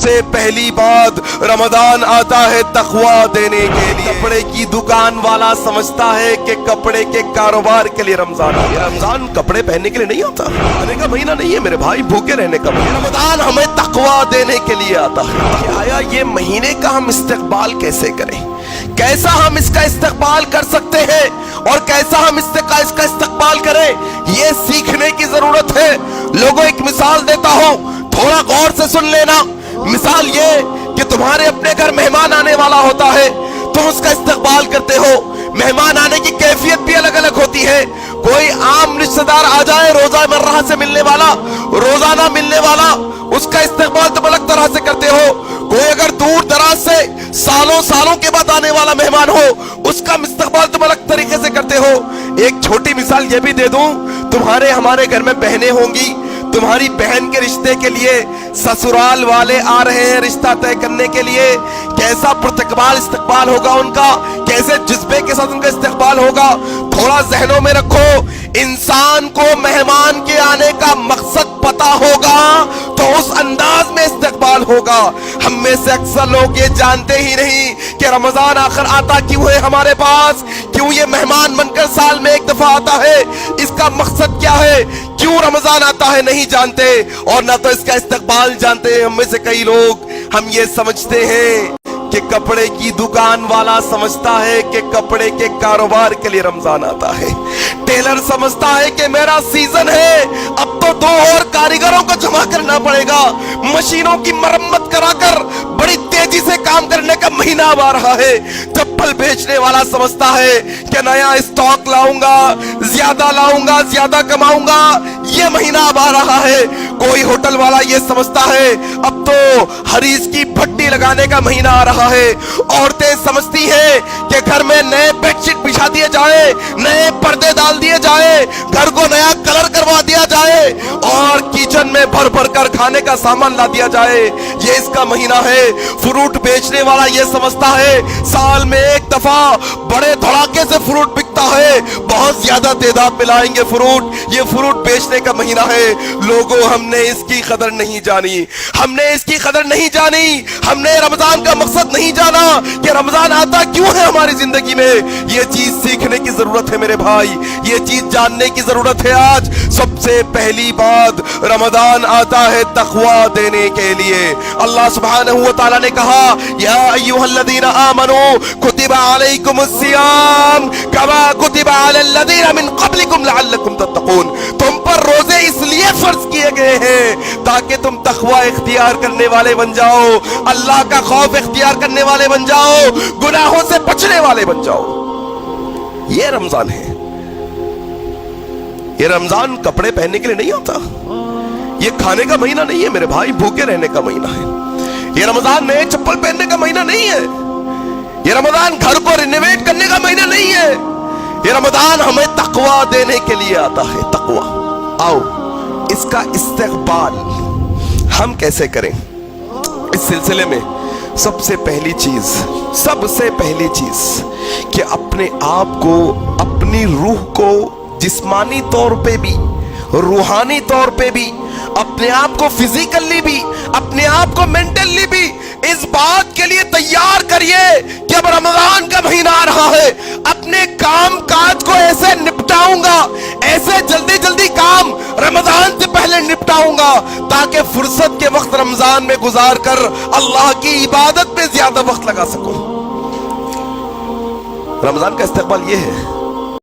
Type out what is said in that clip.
سے پہلی بات رمضان آتا ہے تقوی دینے کے لیے۔ کپڑے کی دکان والا سمجھتا ہے کہ کپڑے کے کاروبار کے لیے رمضان آتا ہے۔ رمضان کپڑے پہننے کے لیے نہیں آتا، کھانے کا مہینہ نہیں ہے میرے بھائی، بھوکے رہنے کا مہینہ۔ رمضان ہمیں تقوی دینے کے لیے آتا ہے۔ آیا یہ مہینے کا ہم استقبال کیسے کریں، کیسا ہم اس کا استقبال کر سکتے ہیں اور کیسا ہم اس کا استقبال کریں، یہ سیکھنے کی ضرورت ہے۔ لوگوں ایک مثال دیتا ہوں، تھوڑا غور سے سن لینا۔ مثال یہ کہ تمہارے اپنے گھر مہمان آنے والا ہوتا ہے، تم اس کا استقبال کرتے ہو۔ مہمان آنے کی کیفیت بھی الگ الگ ہوتی ہے۔ کوئی عام رشتہ دار آ جائے، روزہ مرہ سے ملنے والا، روزانہ ملنے والا، اس کا استقبال تم الگ طرح سے کرتے ہو۔ کوئی اگر دور دراز سے سالوں سالوں کے بعد آنے والا مہمان ہو، اس کا استقبال تم الگ طریقے سے کرتے ہو۔ ایک چھوٹی مثال یہ بھی دے دوں، تمہارے ہمارے گھر میں بہنیں ہوں گی، تمہاری بہن کے رشتے کے لیے سسرال والے آ رہے ہیں رشتہ طے کرنے کے لیے، کیسا استقبال ہوگا ان کا، کیسے جذبے کے ساتھ ان کا استقبال ہوگا۔ تھوڑا ذہنوں میں رکھو، انسان کو مہمان کے آنے کا مقصد پتا ہوگا تو اس انداز میں استقبال ہوگا۔ ہم میں سے اکثر لوگ یہ جانتے ہی نہیں کہ رمضان آخر آتا کیوں ہے ہمارے پاس، کیوں یہ مہمان بن کر سال میں ایک دفعہ آتا ہے، اس کا مقصد کیا ہے، کیوں رمضان آتا ہے نہیں جانتے، اور نہ تو اس کا استقبال جانتے ہیں۔ ہم میں سے کئی لوگ ہم یہ سمجھتے ہیں کہ کپڑے کی دکان والا سمجھتا ہے کہ کپڑے کے کاروبار کے لیے رمضان آتا ہے، ٹیلر سمجھتا ہے کہ میرا سیزن ہے، اب تو 2 اور کاریگروں کو جمع کرنا پڑے گا، مشینوں کی مرمت کرا کر بڑی تیزی سے کام کرنے کا مہینہ اب آ رہا ہے۔ چپل بیچنے والا سمجھتا ہے کہ نیا اسٹاک لاؤں گا، زیادہ کماؤں گا، یہ مہینہ اب آ رہا ہے۔ کوئی ہوٹل والا یہ سمجھتا ہے اب تو حریص کی بھٹی لگانے کا مہینہ آ رہا ہے۔ عورتیں سمجھتی ہیں کہ گھر میں نئے بیڈ شیٹ بچھا دیے جائے، نئے پردے ڈال دیے جائے، گھر کو نیا کلر کروا دیا جائے، اور کچن میں بھر بھر کر کھانے کا سامان لا دیا جائے، یہ اس کا مہینہ ہے۔ فروٹ بیچنے والا یہ سمجھتا ہے سال میں ایک دفعہ بڑے دھڑاکے سے فروٹ بکتا ہے، بہت زیادہ تعداد میں لائیں گے فروٹ، یہ فروٹ بیچنے کا مہینہ ہے۔ لوگوں ہم نے اس کی قدر نہیں جانی، ہم نے اس کی قدر نہیں جانی، ہم نے رمضان کا مقصد نہیں جانا کہ رمضان آتا کیوں ہے ہماری زندگی میں۔ یہ چیز سیکھنے کی ضرورت ہے میرے بھائی، یہ چیز جاننے کی ضرورت ہے۔ آج سب سے پہلی بات رمضان آتا ہے تقوی دینے کے لیے۔ اللہ سبحانہ و تعالی نے کہا یا ایھا الذین آمنوا کتب علیکم الصیام کما کتب علی الذین من قبلکم لعلکم تتقون، تم پر روزے اس لیے فرض کیے گئے ہیں تاکہ تم تقوی اختیار کرنے والے بن جاؤ، اللہ کا خوف اختیار کرنے والے بن جاؤ، گناہوں سے بچنے والے بن جاؤ۔ یہ رمضان ہے، یہ رمضان کپڑے پہننے کے لیے نہیں آتا، یہ کھانے کا مہینہ نہیں ہے میرے بھائی، بھوکے رہنے کا مہینہ ہے۔ یہ رمضان نئے چپل پہننے کا مہینہ نہیں ہے، یہ رمضان گھر کو رینویٹ کرنے کا مہینہ نہیں ہے، یہ رمضان ہمیں تقوی دینے کے لیے آتا ہے۔ تقوی، آؤ اس کا استقبال ہم کیسے کریں، اس سلسلے میں سب سے پہلی چیز کہ اپنے آپ کو، اپنی روح کو جسمانی طور پہ بھی، روحانی طور پہ بھی، اپنے آپ کو فزیکلی بھی، اپنے آپ کو مینٹلی بھی اس بات کے لیے تیار کریے کہ اب رمضان کا مہینہ آ رہا ہے، اپنے کام کاج کو ایسے نپٹاؤں گا، ایسے جلدی کام رمضان سے پہلے نپٹاؤں گا تاکہ فرصت کے وقت رمضان میں گزار کر اللہ کی عبادت میں زیادہ وقت لگا سکوں۔ رمضان کا استقبال یہ ہے۔